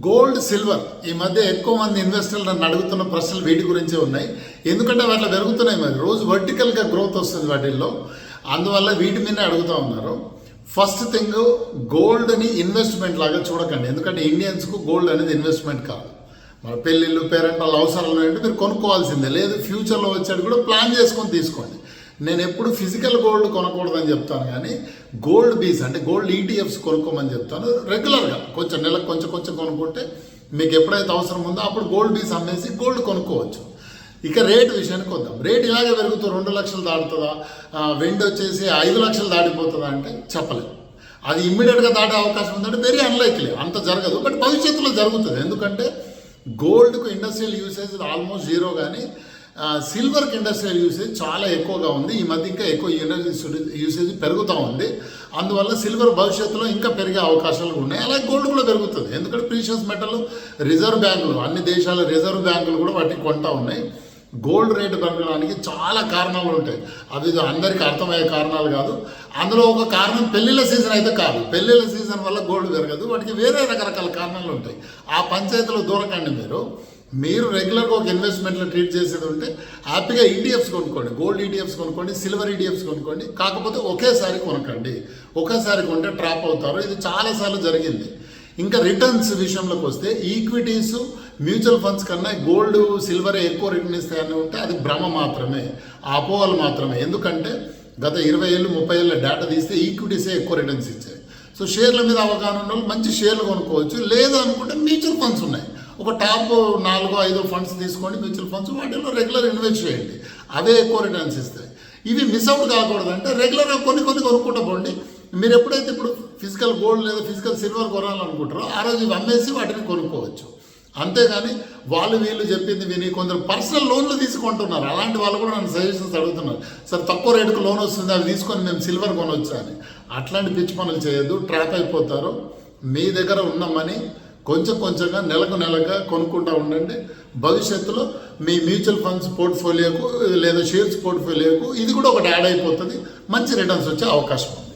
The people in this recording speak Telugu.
గోల్డ్ సిల్వర్ ఈ మధ్య ఎక్కువ మంది ఇన్వెస్టర్లు నన్ను అడుగుతున్న ప్రశ్నలు వీటి గురించే ఉన్నాయి. ఎందుకంటే వాటిలో పెరుగుతున్నాయి, మరి రోజు వర్టికల్గా గ్రోత్ వస్తుంది వాటిల్లో, అందువల్ల వీటి మీదే అడుగుతూ ఉన్నారు. ఫస్ట్ థింగ్, గోల్డ్ని ఇన్వెస్ట్మెంట్ లాగా చూడకండి. ఎందుకంటే ఇండియన్స్కు గోల్డ్ అనేది ఇన్వెస్ట్మెంట్ కాదు. మన పెళ్ళిళ్ళు పేరెంటాల అవసరాలు అంటే మీరు కొనుక్కోవాల్సిందే, లేదు ఫ్యూచర్లో వచ్చాడు కూడా ప్లాన్ చేసుకొని తీసుకోండి. నేను ఎప్పుడు ఫిజికల్ గోల్డ్ కొనకూడదని చెప్తాను, కానీ గోల్డ్ బీస్ అంటే గోల్డ్ ఈటీఎఫ్స్ కొనుక్కోమని చెప్తాను. రెగ్యులర్గా కొంచెం నెలకు కొంచెం కొనుక్కుంటే మీకు ఎప్పుడైతే అవసరం ఉందో అప్పుడు గోల్డ్ బీస్ అమ్మేసి గోల్డ్ కొనుక్కోవచ్చు. ఇక రేటు విషయానికి వద్దాం. రేట్ ఇలాగే పెరుగుతూ 2 లక్షలు దాటుతుందా, వెండి వచ్చేసి 5 లక్షలు దాటిపోతుందా అంటే చెప్పలేదు. అది ఇమ్మీడియట్గా దాటే అవకాశం ఉందంటే వెరీ అన్లైక్లీ, అంత జరగదు. బట్ భవిష్యత్తులో జరుగుతుంది. ఎందుకంటే గోల్డ్కు ఇండస్ట్రియల్ యూసేజ్ ఆల్మోస్ట్ జీరో, కానీ సిల్వర్కి ఇండస్ట్రియల్ యూసేజ్ చాలా ఎక్కువగా ఉంది. ఈ మధ్య ఇంకా ఎక్కువ యూసేజ్ పెరుగుతూ ఉంది. అందువల్ల సిల్వర్ భవిష్యత్తులో ఇంకా పెరిగే అవకాశాలు ఉన్నాయి. అలాగే గోల్డ్ కూడా పెరుగుతుంది. ఎందుకంటే ప్రీషియస్ మెటల్ రిజర్వ్ బ్యాంకులు, అన్ని దేశాల రిజర్వ్ బ్యాంకులు కూడా వాటిని కొంటా ఉన్నాయి. గోల్డ్ రేటు పెరగడానికి చాలా కారణాలు ఉంటాయి. అది అందరికీ అర్థమయ్యే కారణాలు కాదు. అందులో ఒక కారణం పెళ్ళిళ్ళ సీజన్ అయితే కాదు. పెళ్ళిళ్ళ సీజన్ వల్ల గోల్డ్ పెరగదు, వాటికి వేరే రకరకాల కారణాలు ఉంటాయి. ఆ పంచాయతీలో దూరకండి. మీరు రెగ్యులర్గా ఒక ఇన్వెస్ట్మెంట్లో ట్రీట్ చేసేది ఉంటే హ్యాపీగా ఈటీఎఫ్స్ కొనుక్కోండి, గోల్డ్ ఈటీఎఫ్స్ కొనుక్కోండి, సిల్వర్ ఈటీఎఫ్స్ కొనుక్కోండి. కాకపోతే ఒకేసారి కొనకండి. ఒకేసారి కొంటే ట్రాప్ అవుతారు. ఇది చాలాసార్లు జరిగింది. ఇంకా రిటర్న్స్ విషయంలోకి వస్తే ఈక్విటీస్ మ్యూచువల్ ఫండ్స్ కన్నా గోల్డ్ సిల్వర్ ఎక్కువ రిటర్న్ ఇస్తాయని ఉంటే అది భ్రమ మాత్రమే, అపోహలు మాత్రమే. ఎందుకంటే గత 20 ఏళ్ళు 30 ఏళ్ళ డేటా తీస్తే ఈక్విటీసే ఎక్కువ రిటర్న్స్ ఇచ్చాయి. సో షేర్ల మీద అవగాహన ఉన్న వాళ్ళు మంచి షేర్లు కొనుక్కోవచ్చు. లేదు అనుకుంటే మ్యూచువల్ ఫండ్స్ ఉన్నాయి. ఒక టాప్ 4-5 ఫండ్స్ తీసుకోండి, మ్యూచువల్ ఫండ్స్, వాటిలో రెగ్యులర్ ఇన్వెస్ట్ చేయండి. అవే ఎక్కువ రిటర్న్స్ ఇస్తాయి. ఇవి మిస్ అవుట్ కాకూడదు అంటే రెగ్యులర్గా కొన్ని కొనుక్కుంటూ పోండి. మీరు ఎప్పుడైతే ఇప్పుడు ఫిజికల్ గోల్డ్ లేదా ఫిజికల్ సిల్వర్ కొనాలనుకుంటారో ఆ రోజు ఇవి అమ్మేసి వాటిని కొనుక్కోవచ్చు. అంతేగాని వీళ్ళు చెప్పింది విని కొందరు పర్సనల్ లోన్లు తీసుకుంటున్నారు. అలాంటి వాళ్ళు కూడా నన్ను సజెషన్స్ అడుగుతున్నారు, సార్ తక్కువ రేటుకు లోన్ వస్తుంది, అవి తీసుకొని మేము సిల్వర్ కొనవచ్చా అని. అట్లాంటి పిచ్చి పనులు చేయొద్దు, ట్రాప్ అయిపోతారు. మీ దగ్గర ఉన్న మనీ కొంచెంగా నెలగా కొనుక్కుంటూ ఉండండి. భవిష్యత్తులో మీ మ్యూచువల్ ఫండ్స్ పోర్ట్ఫోలియోకు లేదా షేర్స్ పోర్ట్ఫోలియోకు ఇది కూడా ఒకటి యాడ్ అయిపోతుంది. మంచి రిటర్న్స్ వచ్చే అవకాశం ఉంది.